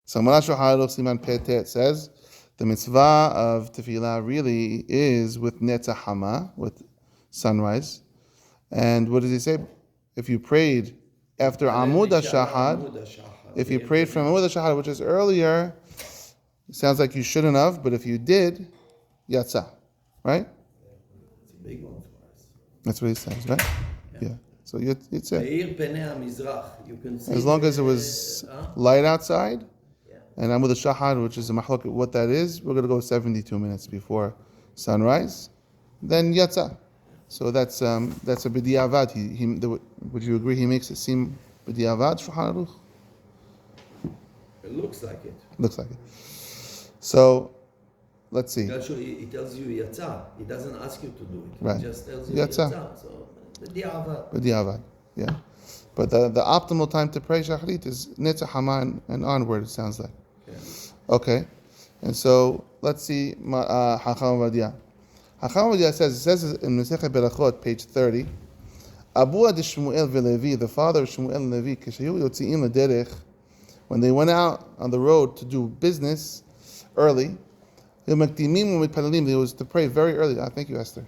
So Maran Shulchan Aruch Siman Petet says the mitzvah of tefillah really is with Netzah Hama, with sunrise. And what does he say? If you prayed after Amud HaShahad, if you prayed from Amud HaShahad, which is earlier, it sounds like you shouldn't have, but if you did, Yatsa, right? It's a big one for us. That's what he says, right? Yeah. So it's it. You can see As long as it was light outside, and Amud HaShahad, which is a mahlok, what that is, we're going to go 72 minutes before sunrise, then Yatsa. So that's a b'diavad. Would you agree? He makes it seem b'diavad, Shulchan Aruch? It looks like it. Looks like it. So, let's see. He tells you yatsa. He doesn't ask you to do it. Right. He just tells you Yatsa. yatsa. So, b'diavad. B'diavad, yeah. But the optimal time to pray shahrit is Netzah Hama and onward, it sounds like. Okay. And so, let's see Hacham Vadia. Hacham Vadia says in Masechet Berachot, page 30, Abu Ad Shmuel v'Levi, the father of Shmuel and Levi, Keshayu Yotzi'im L'derech, when they went out on the road to do business early, they was to pray very early. Thank you, Esther.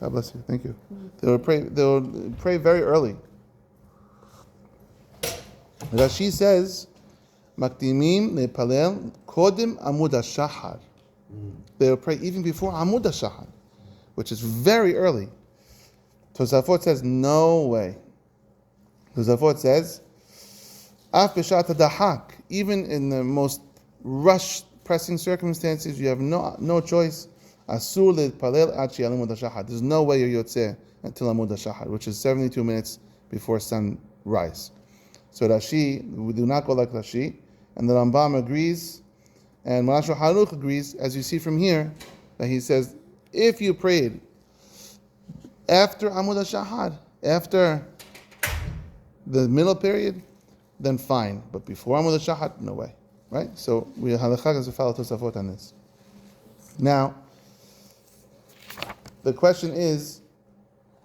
God bless you. Thank you. They would pray very early. Rashi says, Makdimim lepalel kodim amud hashahar. They would pray even before amud hashahar, which is very early. Tosafot says, no way. Tosafot says, Af b'shat dahak, even in the most rushed, pressing circumstances, you have no choice. Asur le'palel ad she'al amud hashahar. There's no way you're yotzeh until amud hashahar, which is 72 minutes before sunrise. So Rashi, we do not go like Rashi, and the Rambam agrees, and Maran Shulchan Aruch agrees, as you see from here, that he says, if you prayed after Amud HaShahad, after the middle period, then fine. But before Amud HaShahad, no way. Right? So we halakha is to follow Tosafot on this. Now, the question is,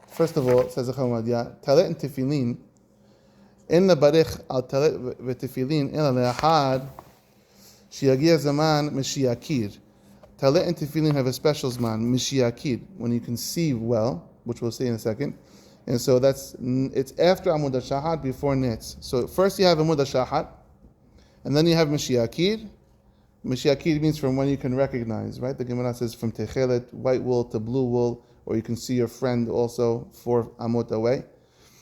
first of all, says the Chamadia, Talet and Tefillin, in the barich al talet v'tefillin ila le'ahad shiyagia zaman mishiakir. Talet and tefillin have a special zman, mishiakir, when you can see well, which we'll see in a second. And so it's after Amud HaShahad, before Netz. So first you have Amud HaShahad, and then you have mishiakir. Mishiakir means from when you can recognize, right? The Gemara says from techelet, white wool, to blue wool, or you can see your friend also 4 amot away.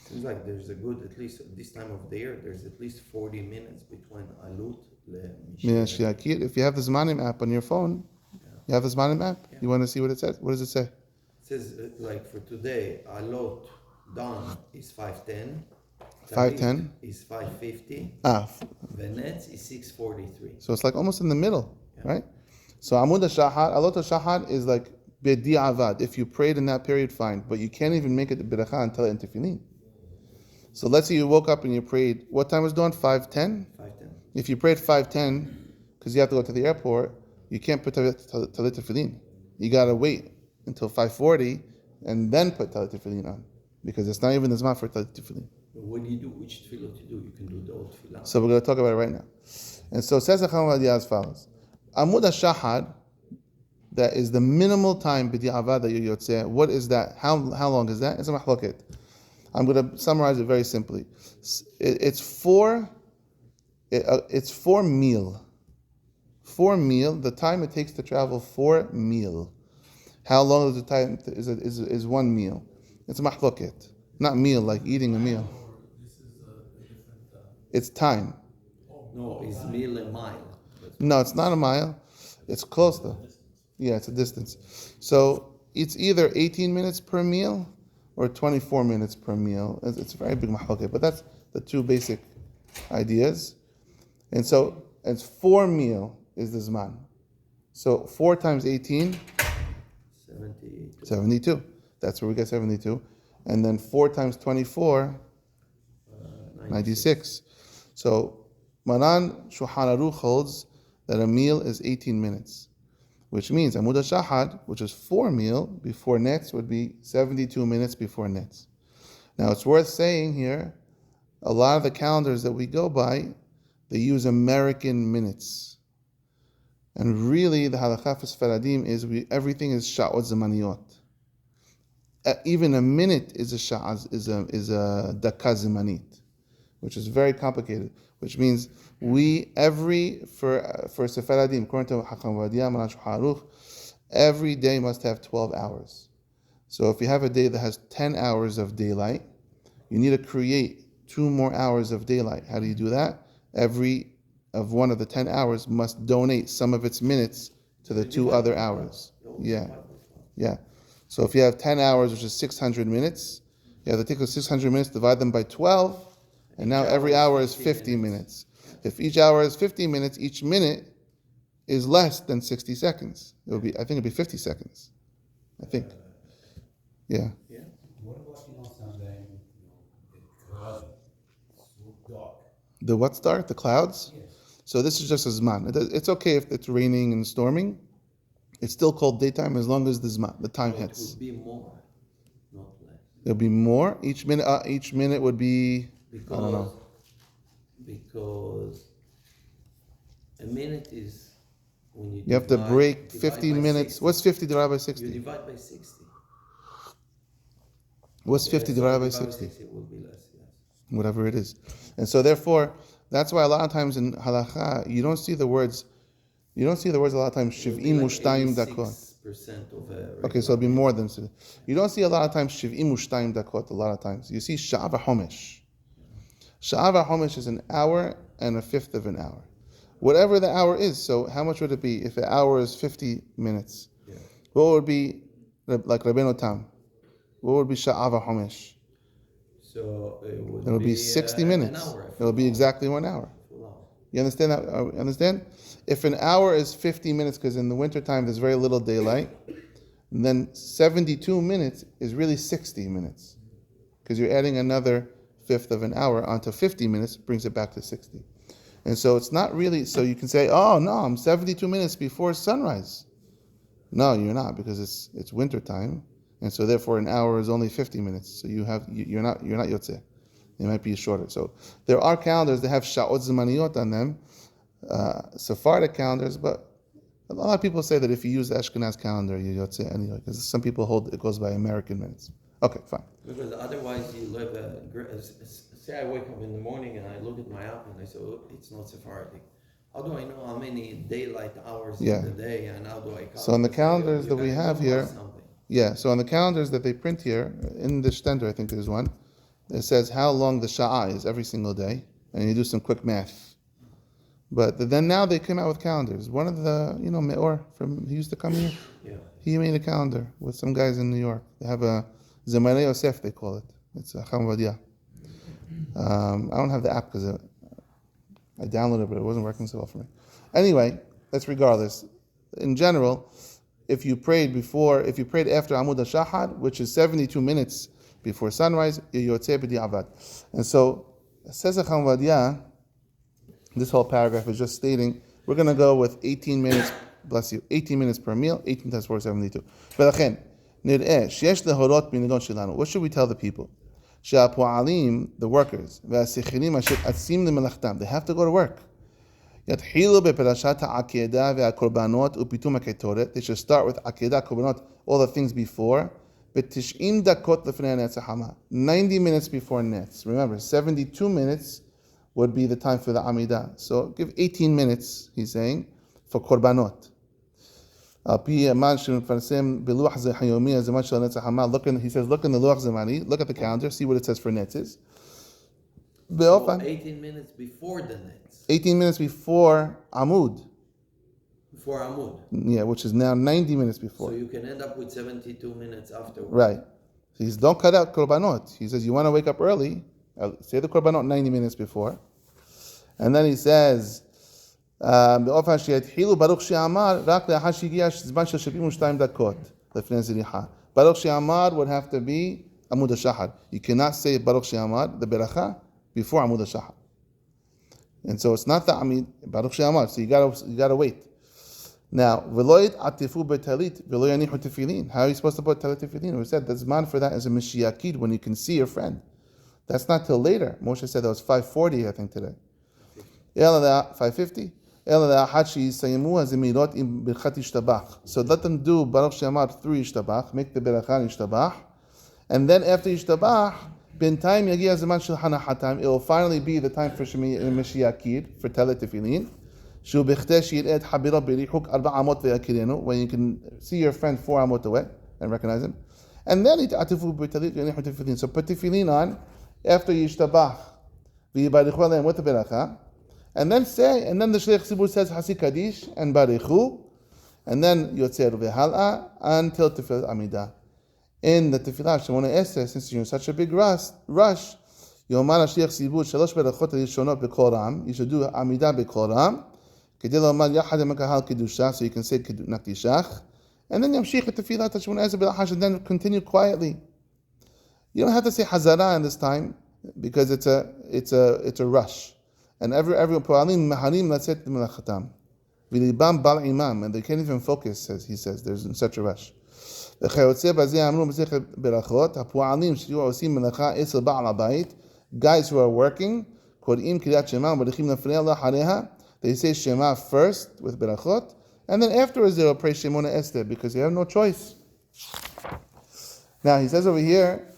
Seems like there's a good, at least at this time of the year, there's at least 40 minutes between Alut Shakir. If you have the Zmanim app on your phone, you have the Zmanim app? Yeah. You want to see what it says? What does it say? It says, like for today, Alot dawn is 5:10. 5:10 is 5:50. Venetz is 6:43. So it's like almost in the middle, right? So Amud HaShahad, Alot HaShahad is like B'di'avad. If you prayed in that period, fine. But you can't even make it the Beracha until in Tefillin. So let's say you woke up and you prayed. What time was dawn? 5:10? 5:10. If you prayed 5:10, because you have to go to the airport, you can't put Talit Tefillin. You got to wait until 5:40 and then put Talit Tefillin on. Because it's not even the Zman for Talit Tefillin. But what do you do? Which tefillah to do? You can do the old tefillah. So we're going to talk about it right now. And so says Chacham Vadia as follows. Amud HaShahad, that is the minimal time b'di'avad that you yotzeh. What is that? How long is that? It's a mahloket. I'm going to summarize it very simply. It's four meal. 4 meal. The time it takes to travel 4 meal. How long is the time? Is 1 meal? It's a mahloket, not meal like eating a meal. This is a different. It's time. No, it's meal a mile. No, it's not a mile. It's close though. Yeah, it's a distance. So it's either 18 minutes per meal or 24 minutes per meal. It's a very big mahloket, but that's the 2 basic ideas. And so it's 4 meal is the zman. So 4 times 18? 72. That's where we get 72. And then 4 times 24? 96. So Maran Shulchan Aruch holds that a meal is 18 minutes. Which means Amud HaShahad, which is 4 meal before Netz, would be 72 minutes before Netz. Now it's worth saying here, a lot of the calendars that we go by, They use American minutes. And really, the halakha for Sfaradim is everything is sha'ot zamaniyot. Even a minute is a daka zamanit, which is very complicated. Which means for Sefaradim, according to Hakam Vadia, Marash Haruch, every day must have 12 hours. So if you have a day that has 10 hours of daylight, you need to create 2 more hours of daylight. How do you do that? Every of one of the 10 hours must donate some of its minutes to the 2 other hours. Yeah. So if you have 10 hours, which is 600 minutes, you have to take those 600 minutes, divide them by 12, and now every hour is 50 minutes. If each hour is 50 minutes, each minute is less than 60 seconds. I think it'll be 50 seconds. I think. Yeah. What about, Sunday, it's cloudy, so dark. The what's dark? The clouds? Yes. So this is just a zman. It's okay if it's raining and storming. It's still called daytime as long as the time hits. It would be more, not less. There'll be more. Each minute would be, I don't know. Because a minute is when you have to break divide 50 by minutes. 60. What's 50 divided by You 60? divide by 60. What's 50 divided by 60? It will be less, yes. Whatever it is. And so therefore, that's why a lot of times in halakha, you don't see the words a lot of times, shiv'im u'shtayim dakot. Okay, so it'll be more than, you don't see a lot of times shiv'im u'shtayim dakot a lot of times. You see sha'a v'homesh. Sha'a v'homesh is an hour and a fifth of an hour. Whatever the hour is, so how much would it be if an hour is 50 minutes? Yeah. What would be, like Rabbeinu Tam, what would be sha'a v'homesh? So it It'll be 60 minutes. An hour. It'll be exactly 1 hour. You understand that? Understand? If an hour is 50 minutes, because in the wintertime there's very little daylight, then 72 minutes is really 60 minutes. Because you're adding another fifth of an hour onto 50 minutes, brings it back to 60. And so it's not really, so you can say, oh no, I'm 72 minutes before sunrise. No, you're not, because it's wintertime. And so therefore an hour is only 50 minutes. So you're not yotzeh. It might be shorter. So there are calendars that have sha'ot zamaniyot on them, Sephardic calendars, but a lot of people say that if you use the Ashkenaz calendar, you're yotzeh anyway, because some people hold it goes by American minutes. Okay, fine. Because otherwise you live say I wake up in the morning and I look at my app and I say, oh, it's not Sephardic. How do I know how many daylight hours in the day, and how do I count? So on the calendars that we have here, so on the calendars that they print here, in the Stender, I think there's one, it says how long the Sha'ah is every single day, and you do some quick math. But then now they came out with calendars. One of the, Meor, he used to come here. Yeah. He made a calendar with some guys in New York. They have a Zemanei Yosef, they call it. It's a Chacham Vadia. I don't have the app because I downloaded it, but it wasn't working so well for me. Anyway, that's regardless. In general, if you prayed after Amud HaShahar, which is 72 minutes before sunrise, yotzeh b'di'avad. And so, says Chacham Vadia, this whole paragraph is just stating, we're going to go with 18 minutes, bless you, 18 minutes per meal, 18 times 4 is 72. ולכן, נראה שיש להורות בנדון שלנו. What should we tell the people? שהפועלים, the workers, והשכירים אשר עצים למלאכתם, they have to go to work. יתחילו בפרשת העקדה והקורבנות ופיתום הקטורת. They should start with עקדה, קורבנות, all the things before. ב-90 דקות לפני הנץ החמה. 90 minutes before nets. Remember, 72 minutes would be the time for the Amidah. So give 18 minutes, he's saying, for korbanot. He says, look in the Luach Zamani, look at the calendar, see what it says for netzes. So 18 minutes before the nets. 18 minutes before Amud. Before Amud. Yeah, which is now 90 minutes before. So you can end up with 72 minutes afterwards. Right. He says, don't cut out korbanot. He says, you want to wake up early, say the korbanot 90 minutes before. And then he says, באופן שיתחילו ברוך שאמר רק לאחר שהגיע זמן של 72 דקות לפני זריחה. ברוך שאמר would have to be עמוד השחר. You cannot say ברוך שאמר, the beracha, before עמוד השחר. And so it's not the Amid, ברוך שאמר, so you gotta wait. Now, ולא יתעטפו בטלית ולא יניחו תפילין. How are you supposed to put talit tefillin? We said the zman for that is a Mashiachid, when you can see your friend. That's not till later. Moshe said that was 5:40, I think, today. אלא 550. אלא לאחת שיסיימו הזמירות עם ברכת ישתבח. So let them do Baruch She'amar through ישתבח, make the ברכה ישתבח, and then after ישתבח, בינתיים יגיע הזמן של הנחתם, it will finally be the time for Mashiach, for Telet Tefillin, שהוא בכדי שיראה את חברו בריחוק 4 אמות ויכירנו, when you can see your friend 4 אמות away and recognize him, and then יתעטפו בטלית ויניחו תפילין. So put tefillin on after ישתבח ויברכו עליהם with the ברכה, and then the Shliach Tzibur says Hasi Kaddish and Barichu, and then Yotzer V'Hal'a until Tefillat Amidah. In the Tefillah Shemona Esrei, since you're in such a big rush, Yomar Shliach Tzibur Shalosh Berachot Rishonot B'Kol Ram, you should do Amidah B'Kol Ram, Kedei Lomar Yachad Mekahal Kedusha, so you can say Nakdishach, and then Yamshich at Tefillah Shemona Esrei B'Lachash, and then continue quietly. You don't have to say Hazara in this time because it's a rush. And everyone Po'alim Maharim Latzet Melachatam. V'libam Bal Imam, and they can't even focus, he says, there's in such a rush. Guys who are working, they say Shema first with Berachot, and then afterwards they'll pray Shemona Esrei because they have no choice. Now he says over here,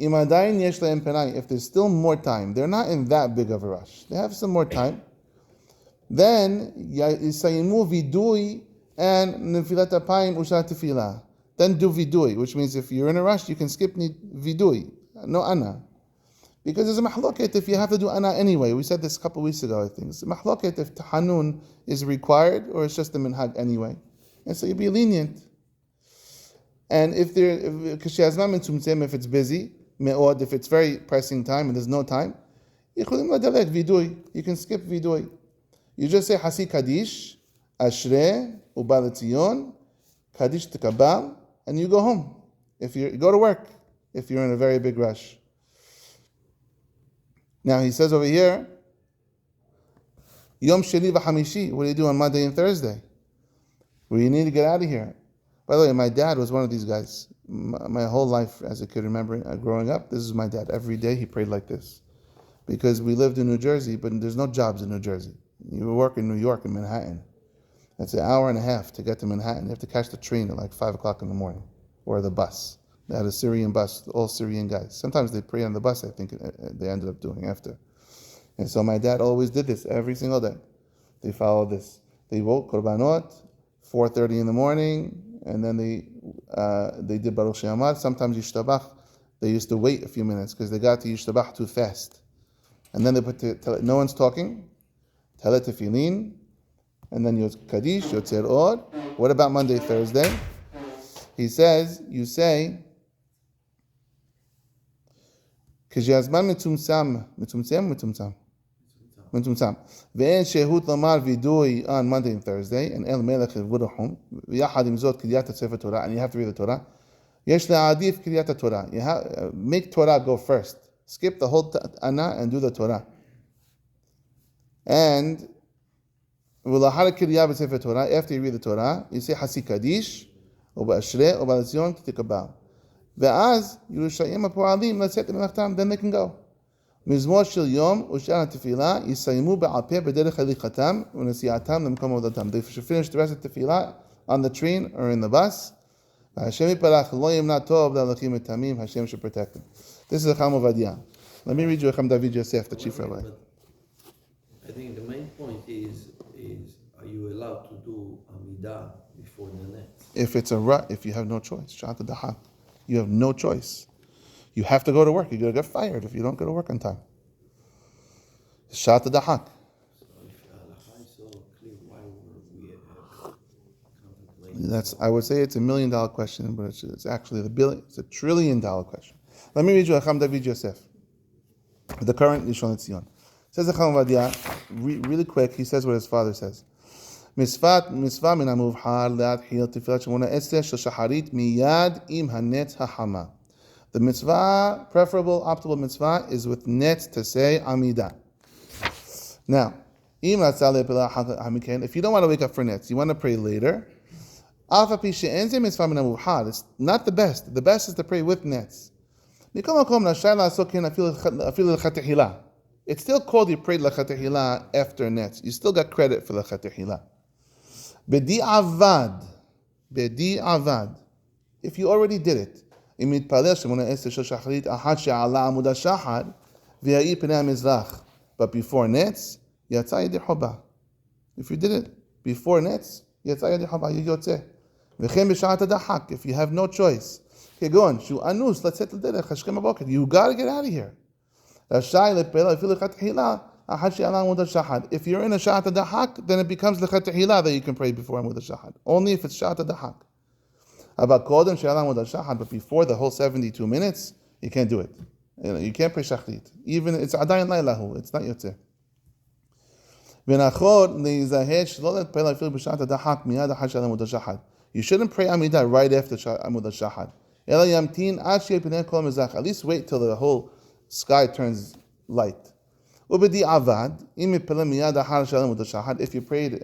if there's still more time, they're not in that big of a rush, they have some more time, then Yisayimu Vidui and Nefilat Apayim Ushat Tefillah. Then do Vidui, which means if you're in a rush, you can skip Vidui, no Ana. Because there's a mahloket if you have to do Ana anyway. We said this a couple weeks ago, I think. It's a mahloket if Tahanun is required or it's just a minhag anyway. And so you be lenient. And if it's busy, if it's very pressing time and there's no time, you can skip Vidui. You just say Hasi Kaddish, Ashrei, Uba L'Tzion, Kaddish Tekabal, and you go home. If you go to work, if you're in a very big rush. Now he says over here, Yom Sheni v'Hamishi, what do you do on Monday and Thursday? Well, you need to get out of here. By the way, my dad was one of these guys. My whole life as a kid, remembering growing up, this is my dad. Every day he prayed like this. Because we lived in New Jersey, but there's no jobs in New Jersey. You work in New York, in Manhattan. It's an hour and a half to get to Manhattan. You have to catch the train at like 5 o'clock in the morning, or the bus. They had a Syrian bus, all Syrian guys. Sometimes they pray on the bus, I think they ended up doing after. And so my dad always did this every single day. They followed this. They woke Korbanot, 4:30 in the morning, and then they did Baruch She'amar. Sometimes Yishtabach, they used to wait a few minutes because they got to Yishtabach too fast. And then they no one's talking, Telet Tefillin, and then Yot Kaddish, Yotzer Or. What about Monday, Thursday? He says, you say, K'shazman mitzumtzam. Ve'en shehut lomar vidui on Monday and Thursday, and el melech v'ruchum, v'yachad im zot kiryat sefer Torah, and you have to read the Torah. Yesh le'adif kiryat Torah. You have make Torah go first. Skip the whole Ana and do the Torah. And v'lahar kiryat b'sefer Torah. After you read the Torah, you say Hasi Kaddish, Uba Ashrei, Uba L'Tzion, Kitikabal. Ve'az Yerushalayim ha'po'alim l'tzet l'melachtam. Then they can go. Mizmor shel yom u'shar ha'tefillah yisayimu ba'al peh b'derech halichatam u'nesiatam l'mkom avodatam. They should finish the rest of the tefillah on the train or in the bus. Hashem yiparach lo yimna tov l'alachim etamim. Hashem should protect them. This is Chacham Ovadia. Let me read you Chacham David Yosef, the chief rabbi. I think the main point is are you allowed to do Amidah before the next? If it's a rut, if you have no choice, Shat Dahak, you have no choice. You have to go to work. You're going to get fired if you don't go to work on time. Shat Dahak. So if Halakha is so clear, why were we contemplating? I would say it's $1 million question, but it's actually it's $1 trillion question. Let me read you Chacham David Yosef, the current Rishon LeZion. Says Chacham Ovadia, really quick. He says what his father says. Mitzvah min hamuvhar להתחיל תפילת שמונה עשרה של shahrit miyad im hanet hahama. The mitzvah, preferable, optimal mitzvah, is with net to say Amidah. Now, if you don't want to wake up for nets, you want to pray later. It's not the best. The best is to pray with nets. it's still called you prayed lechatechila after Netz. You still got credit for lechatechila. Bedi avad. If you already did it, אם מתפלל שמונה עשר של שחרית אחת שעלה עמוד השחר והאיר פני המזרח, but before Netz, יצא ידי חובה. If you did it before Netz, יצא ידי חובה, יוצא. וכן בשעת הדחק, if you have no choice. כגון, שהוא אנוס לצאת לדרך, השכם בבוקר, you gotta get out of here. רשאי להתפלל אפילו לכתחילה, אחת שעלה עמוד השחר. If you're in a שעת הדחק, then it becomes לכתחילה that you can pray before עמוד השחר. Only if it's שעת הדחק. אבל קודם שעלה עמוד השחר, but before the whole 72 minutes, you can't do it. You can't pray shahrit. Even, it's עדיין לילה הוא, it's not יוצא. ונכון להיזהר שלא להתפלל אפילו בשעת הדחק מיד אחר שעלה עמוד השחר. You shouldn't pray עמידה right after עמוד השחר. אלא ימתין עד שיהיה פני כל המזרח. At least wait till the whole sky turns light. ובדיעבד, אם מתפלל מיד אחר שעלה עמוד השחר, if you prayed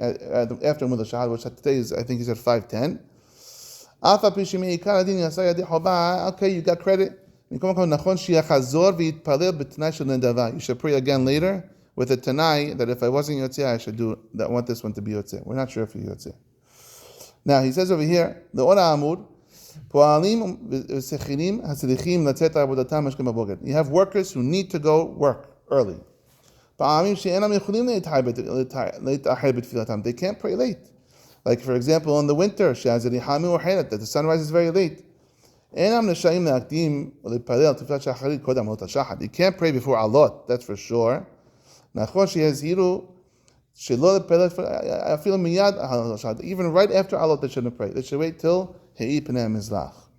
after עמוד השחר, which today is, I think he said 5:10, אף על פי שמעיקר הדין יעשה ידי חובה, okay, you got credit. מקום מקום נכון שיחזור ויתפלל בתנאי של נדבה. You should pray again later with a tanai that if I wasn't yotze, I should do that. I want this one to be yotze. We're not sure if you're yotze. Now he says over here, the Ora Amud, פועלים ושכירים הצריכים לצאת לעבודתם השכם בבוקר. You have workers who need to go work early. פעמים שאינם יכולים להתאחר בתפילתם. They can't pray late. Like for example, in the winter, שהזריחה מאוחרת, that the sunrise is very late. אינם נשאים להקדים ולהתפלל תפילת שחרית קודם עלות השחר. You can't pray before alot, that's for sure. נכון שיזהירו שלא להתפלל אפילו מיד עלות השחר. Even right after alot, they shouldn't pray. They should wait till האיר פני המזרח.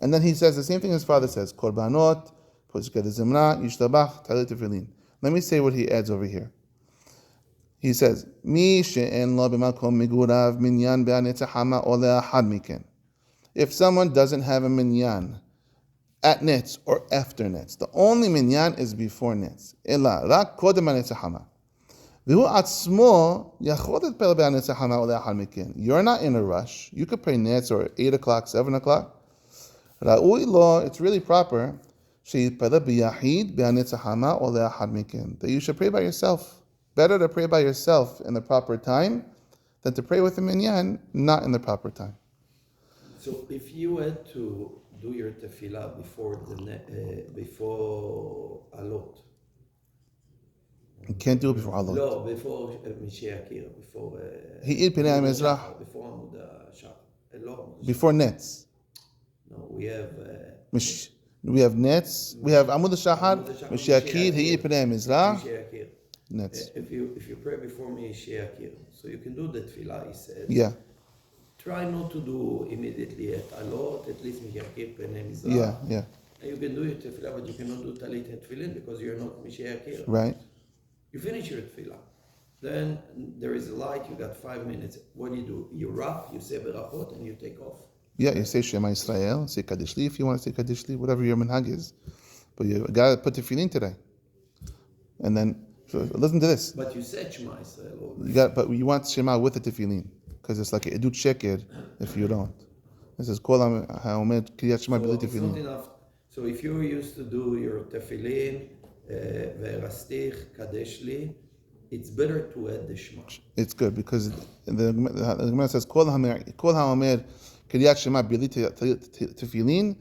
And then he says the same thing his father says, קורבנות, פוסקת הזמרה, ישתבח, תעלה תפילין. Let me say what he adds over here. He says, מי שאין לו במקום מגוריו מניין בהנצח חמה או לאחד מכן. If someone doesn't have a minyan at Netz or after Netz, the only minyan is before Netz. אלא רק קודם הנצח חמה. והוא עצמו יכול להתפלל בהנצח חמה או לאחר מכן. You're not in a rush. You could pray Netz or 8 o'clock, 7 o'clock. ראוי לו, it's really proper, שיתפלל ביחיד בהנצח חמה או לאחר מכן. That you should pray by yourself. Better to pray by yourself in the proper time than to pray with a minyan not in the proper time. So if you had to do your tefillah before before alot, You can't do it before Allah. no, before Mishiakir, before He'ir Pnei HaMizrach. before Amud HaShach, Before Netz. No, we have We have Netz. We have Amud HaShachar, Mishiakir, He'ir Pnei HaMizrach, Mishiakir. Netz. If you pray before Mishiakir, so you can do the tefillah. He said. Yeah. Try not to do immediately at alot, at least Mishiakir Pnei Mizrach. Yeah. And you can do your tefillah, but you cannot do talit and tefillin because you're not Mishiakir. Right. You finish your tefillah. Then there is a light, you got 5 minutes. What do? You wrap, you say berachot, and you take off. Yeah, you say Shema Yisrael, say Kaddish Li if you want to say Kaddish Li, whatever your minhag is. But you got to put tefillin today. And then, so listen to this. But you said Shema Yisrael. But you want Shema with the tefillin. Because it's like a edut sheker if you don't. This is Kol HaOmer Kriyat Shema B'li It's not tefillin. enough. So if you're used to do your tefillin, ve'rastich, kadesh li, it's better to add the Shema. It's good because the Gemara says Kol HaOmer Kriyat Shema B'li tefillin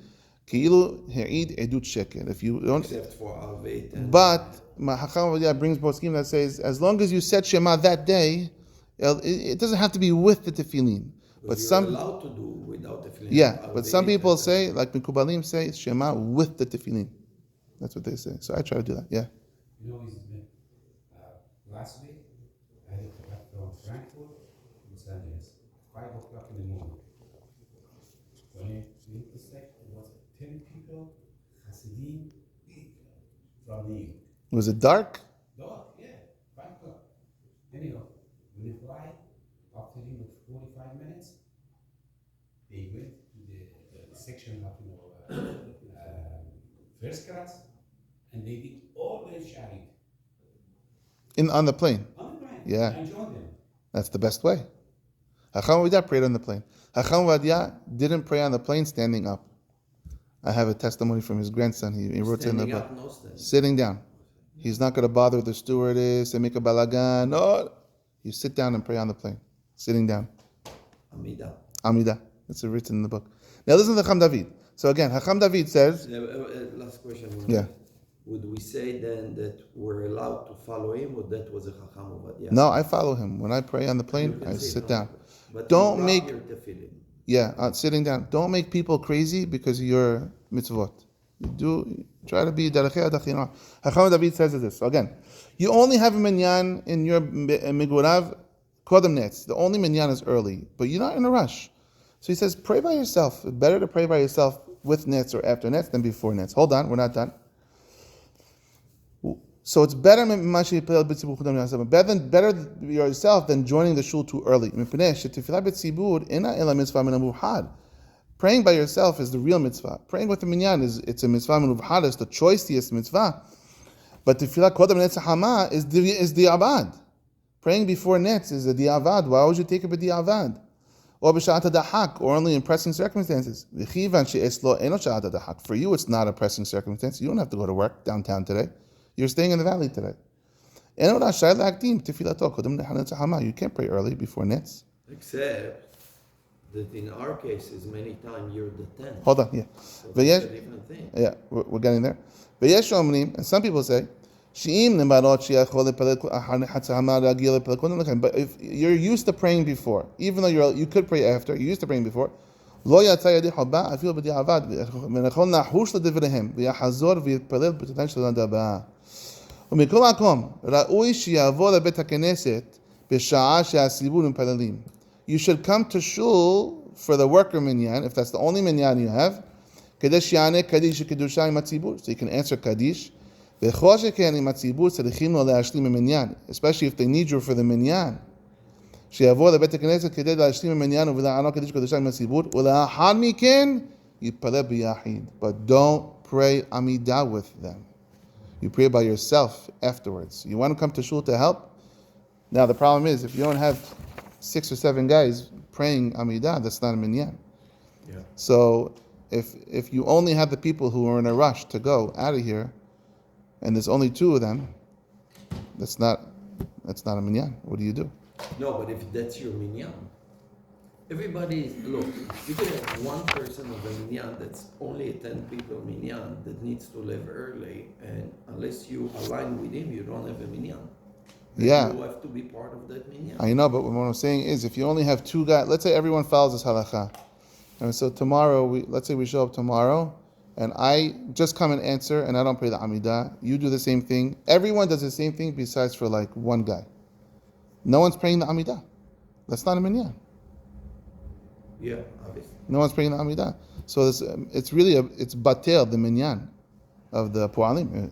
Ki'ilu Ha'id edut sheker. If you don't, Except for Arveit and... but Chacham brings poskim that says as long as you said Shema that day, it doesn't have to be with the tefillin. But you're some allowed to do without tefillin. yeah, but some people say, like Mikubalim say, Shema with the tefillin. That's what they say. So I try to do that. Yeah. You know, last week, I had to come back from Frankfurt to Los Angeles, 5 o'clock in the morning. When I intersect, it was 10 people, Hasidim, from New York. Was it dark? Dark, yeah, 5 o'clock. Anyhow, when they fly, after with 45 minutes, they went to the section of first class, and they did all their shahrit On the plane. on the plane. Yeah. I joined them. That's the best way. Hacham Ovadia prayed on the plane. Hacham Ovadia didn't pray on the plane standing up. I have a testimony from his grandson. He wrote in the Standing book. up, no standing. Sitting down. He's not going to bother the stewardess and make a balagan. No, you sit down and pray on the plane, sitting down. Amida. Amida. It's written in the book. Now listen to Chacham David. So again, Chacham David says, Last question. Yeah. Would we say then that we're allowed to follow him, or that was a Chacham Ovadia? no, I follow him. When I pray on the You plane, can I say sit no, down. But Don't you make- wrap your tefillin. Yeah, sitting down. Don't make people crazy because of your mitzvot. You do try to be darachei adachina. Chacham David says this. So again, you only have a minyan in your migurav kodem netz. The only minyan is early, but you're not in a rush. So he says, pray by yourself. It's better to pray by yourself with netz or after netz than before netz. Hold on, we're not done. So it's better yourself than joining the shul too early. Praying by yourself is the real mitzvah. Praying with the minyan it's a mitzvah menuvhad, it's the choicest mitzvah. But tefillah kodem netz hama is di'avad. Praying before netz is a di'avad. Why would you take it b'di'avad? Or b'sha'at dahak, or only in pressing circumstances. For you, it's not a pressing circumstance. You don't have to go to work downtown today. You're staying in the valley today. You can't pray early before netz. Except that in our cases, many times you're the 10th. Hold on, yeah. So that's a different thing. Yeah, we're getting there. And some people say, but if you're used to praying before, even though you could pray after, you're used to praying before, ומכל מקום, ראוי שיבוא לבית הכנסת בשעה שהציבור מתפללים. You should come to shul for the worker minyan, if that's the only minyan you have, כדי שיענה קדיש וקדושה עם הציבור, so you can answer קדיש, וכל שכן עם הציבור צריכים לו להשלים המניין, especially if they need you for the minyan. שיבוא לבית הכנסת כדי להשלים המניין ולענות קדיש וקדושה עם הציבור, ולאחר מכן יתפלל ביחיד. But don't pray עמידה with them. You pray by yourself afterwards. You want to come to shul to help? Now the problem is, if you don't have 6 or 7 guys praying Amidah, that's not a minyan. Yeah. So if you only have the people who are in a rush to go out of here, and there's only 2 of them, that's not a minyan. What do you do? No, but if that's your minyan, everybody, look, you can have one person of a minyan that's only a 10 people minyan that needs to live early, and unless you align with him, you don't have a minyan. Yeah. You have to be part of that minyan. I know, but what I'm saying is, if you only have 2 guys, let's say everyone follows this halakha, and so tomorrow, let's say we show up tomorrow, and I just come and answer, and I don't pray the Amidah, you do the same thing, everyone does the same thing besides for like 1 guy. No one's praying the Amidah. That's not a minyan. Yeah, obviously. No one's praying the Amidah. So it's really it's batel, the minyan of the Pu'alim,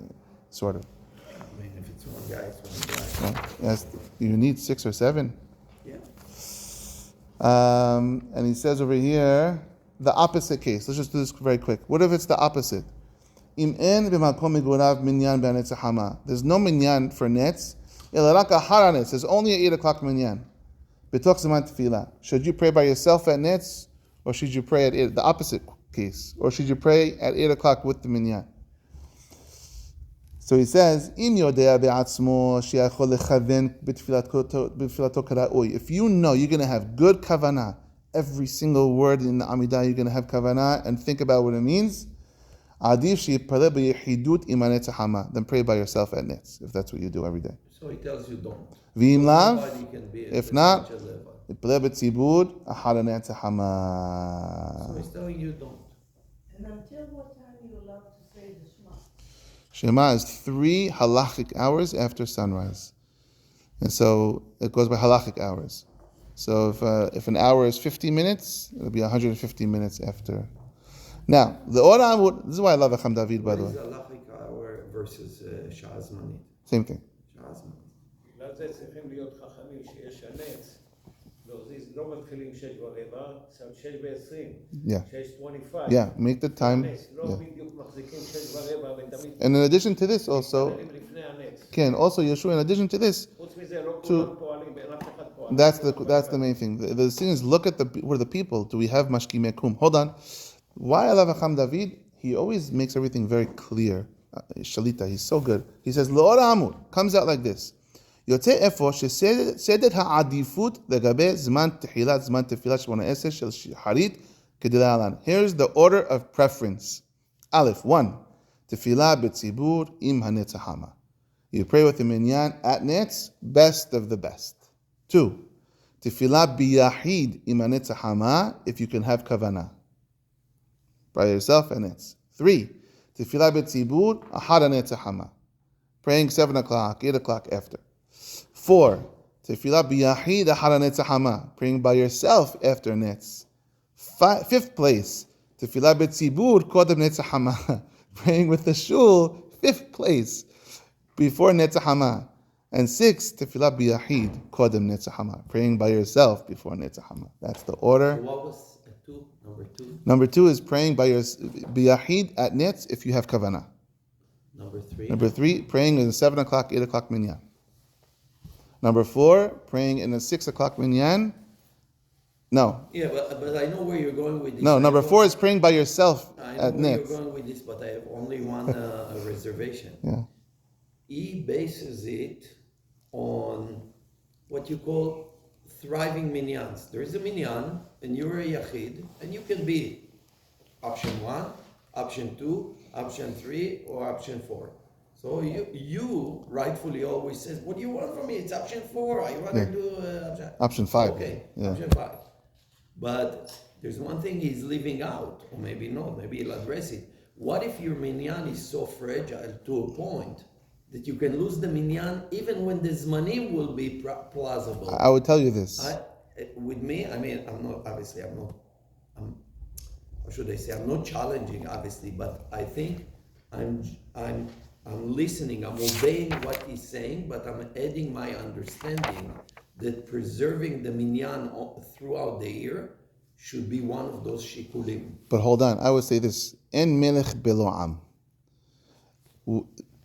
sort of. I mean, if it's 1 guy, it's 1 guy. Right? Yes, you need 6 or 7. Yeah. And he says over here, the opposite case. Let's just do this very quick. What if it's the opposite? Im en b'makom migurav minyan b'anetz hama. There's no minyan for netz. Ela rak ahar netz. There's only an 8 o'clock minyan. B'toch zaman tefillah. Should you pray by yourself at netz, or should you pray at 8? The opposite case. Or should you pray at 8 o'clock with the minyan? So he says, Im yodea be'atzmo she'achol lechaven b'tfilato k'ra'ui. If you know you're going to have good kavanah, every single word in the Amidah you're going to have kavanah, and think about what it means, adif she'yipaleh b'yechidut im hanetz hama. Then pray by yourself at netz, if that's what you do every day. So he tells you don't. V'im lav, Nobody can be if at not, such a level. yipaleh b'tzibur ahar hanetz So hama. he's telling you don't. And until what time are you allowed to say the Shema? Shema is 3 halachic hours after sunrise. And so it goes by halachic hours. So if an hour is 50 minutes, it'll be 150 minutes after. Now, the Ora Amud, this is why I love Chacham David, by the What way. is halachic hour versus שעה זמנית? Same thing. שעה זמנית. בגלל זה צריכים להיות חכמים שיש הנץ. להזיז, לא מתחילים 6:15, 6:20, Yeah. 6:25. Yeah, make the time. הנץ, לא Yeah. בדיוק מחזיקים 6:15 ותמיד And in addition to this also, מתפללים לפני הנץ. Ken, also Yeshua, in addition to this, חוץ מזה לא To- כולם פועלים, אין אף אחד פועל. that's the main thing. The thing is, look at what are the people. Do we have mashki mekum? Hold on. Why I love Chacham David? He always makes everything very clear. Shalita, he's so good. He says, L'or Amur, comes out like this. יוצא אפוא שסדר העדיפות לגבי זמן תחילת זמן תפילה 18 של שחרית כדלהלן. Here's the order of preference. א', 1. תפילה בציבור עם הנץ החמה. You pray with the minyan at nets, best of the best. 2. תפילה ביחיד עם הנץ החמה, if you can have kavana. By yourself and nets. 3. תפילה בציבור אחר הנץ החמה. Praying 7 o'clock, 8 o'clock after. 4. Tefillah biyahid achar hanetz hama, praying by yourself after nets. 5th place, Tefillah betzibur kodem netz hama, praying with the shul. 5th place, before netz hama. And 6, Tefillah biyahid kodem netz hama, praying by yourself before netz hama. That's the order. So what was 2? Number 2. Number 2 is praying by your biyahid at nets if you have kavanah. Number 3. Number 3, praying in the 7 o'clock, 8 o'clock minyan. Number 4, praying in a 6 o'clock minyan. No. Yeah, but I know where you're going with this. No, number 4 is praying by yourself I know at where nets. you're going with this, but I have only one reservation. Yeah. He bases it on what you call thriving minyans. There is a minyan, and you're a yachid, and you can be option 1, option 2, option 3, or option 4. So you rightfully always says, what do you want from me? It's option 4. I want to do Option 5. Okay, Yeah. option 5. But there's one thing he's leaving out, or maybe not, maybe he'll address it. What if your minyan is so fragile to a point that you can lose the minyan even when the zmanim will be plausible? I would tell you this. With me, I mean, I'm not how should I say, I'm not challenging, obviously, but I think I'm listening, I'm obeying what he's saying, but I'm adding my understanding that preserving the minyan throughout the year should be one of those shikulim. But hold on, I would say this. En melech belo'am.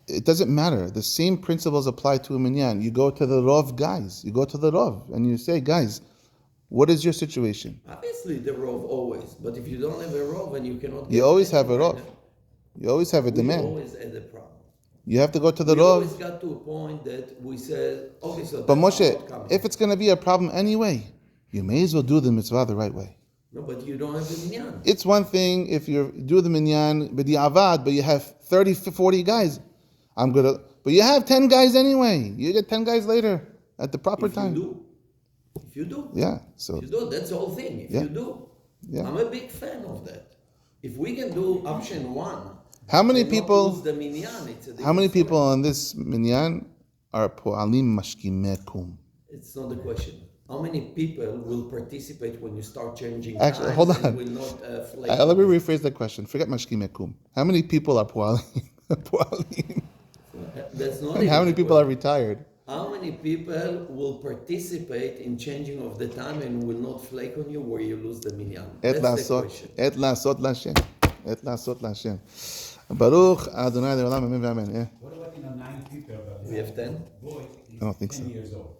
It doesn't matter. The same principles apply to a minyan. You go to the Rov guys. You go to the Rov and you say, guys, what is your situation? Obviously the Rov always, but if you don't have a Rov and you cannot get You always have a anywhere, Rov. You always have a we demand. always had a problem. You have to go to the We always Rov. got to a point that we said, okay, so But that's Moshe, not coming. if it's going to be a problem anyway, you may as well do the mitzvah the right way. No, but you don't have the minyan. It's one thing if you do the minyan b'di'avad, but you have 30, 40 guys. But you have 10 guys anyway. You get 10 guys later at the proper time. If you do. Yeah. So If you do, that's the whole thing. If Yeah. you do. Yeah. I'm a big fan of that. If we can do option 1, how many and not people? lose the minyan, it's a How many different people story. on this minyan are po'alim mashkimekum? It's not the question. How many people will participate when you start changing Actually, times hold and on. will not flake? Let me rephrase that question. Forget mashkimekum. How many people are po'alim? Po'alim? That's not And how even many the people are question. retired? How many people will participate in changing of the time and will not flake on you where you lose the minyan? Et That's the lasot, question. et lasot l'Hashem, et lasot l'Hashem. Baruch Adonai Le'olam Amen v'Amen. What about 9 people? But We have 10? Boy I don't think 10 so. years old.